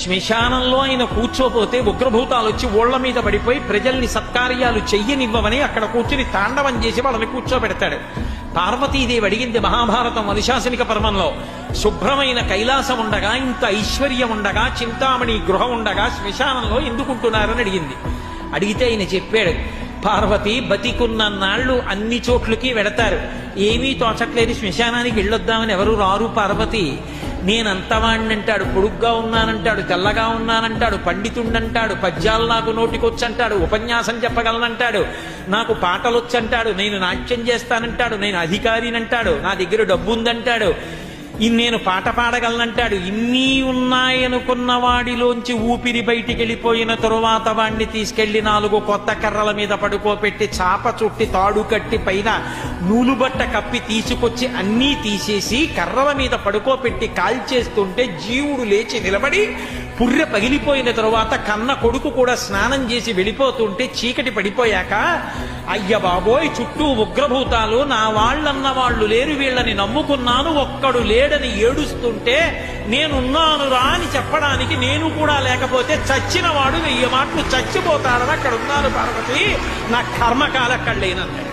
శ్మశానంలో ఆయన కూర్చోపోతే ఉగ్రభూతాలు వచ్చి ఓళ్ల మీద పడిపోయి ప్రజల్ని సత్కార్యాలు చెయ్యనివ్వమని అక్కడ కూర్చుని తాండవం చేసి వాళ్ళని కూర్చోబెడతాడు. పార్వతీదేవి అడిగింది మహాభారతం అనుశాసనిక పర్వంలో, శుభ్రమైన కైలాసం ఉండగా, ఇంత ఐశ్వర్యం ఉండగా, చింతామణి గృహం ఉండగా శ్మశానంలో ఎందుకుంటున్నారని అడిగింది. అడిగితే ఆయన చెప్పాడు, పార్వతి బతికున్న నాళ్లు అన్ని చోట్లకి వెడతారు, ఏమీ తోచట్లేదు, శ్మశానానికి వెళ్ళొద్దామని ఎవరు రారు పార్వతి. నేనంతవాణ్ణంటాడు, పొడుగ్గా ఉన్నానంటాడు, తెల్లగా ఉన్నానంటాడు, పండితుండంటాడు, పద్యాలు నాకు నోటికొచ్చంటాడు, ఉపన్యాసం చెప్పగలనంటాడు, నాకు పాటలొచ్చంటాడు, నేను నాట్యం చేస్తానంటాడు, నేను అధికారినంటాడు, నా దగ్గర డబ్బు ఉందంటాడు, నేను పాట పాడగలనంటాడు. ఇన్ని ఉన్నాయనుకున్న వాడిలోంచి ఊపిరి బయటికి వెళ్ళిపోయిన తరువాత వాణ్ణి తీసుకెళ్లి 4 కొత్త కర్రల మీద పడుకోపెట్టి చాప చుట్టి తాడు కట్టి పైన నూలుబట్ట కప్పి తీసుకొచ్చి అన్నీ తీసేసి కర్రల మీద పడుకోపెట్టి కాల్చేస్తుంటే జీవుడు లేచి నిలబడి పుర్రె పగిలిపోయిన తరువాత కన్న కొడుకు కూడా స్నానం చేసి వెళ్ళిపోతుంటే చీకటి పడిపోయాక, అయ్య బాబోయ్ చుట్టూ ఉగ్రభూతాలు, నా వాళ్ళన్న వాళ్ళు లేరు, వీళ్ళని నమ్ముకున్నాను, ఒక్కడు లేడని ఏడుస్తుంటే నేనున్నానురా అని చెప్పడానికి నేను కూడా లేకపోతే చచ్చిన వాడు 1000 మాటలు చచ్చిపోతాడని అక్కడ ఉన్నారు పార్వతి, నా కర్మకాల కళ్ళేనన్నాడు.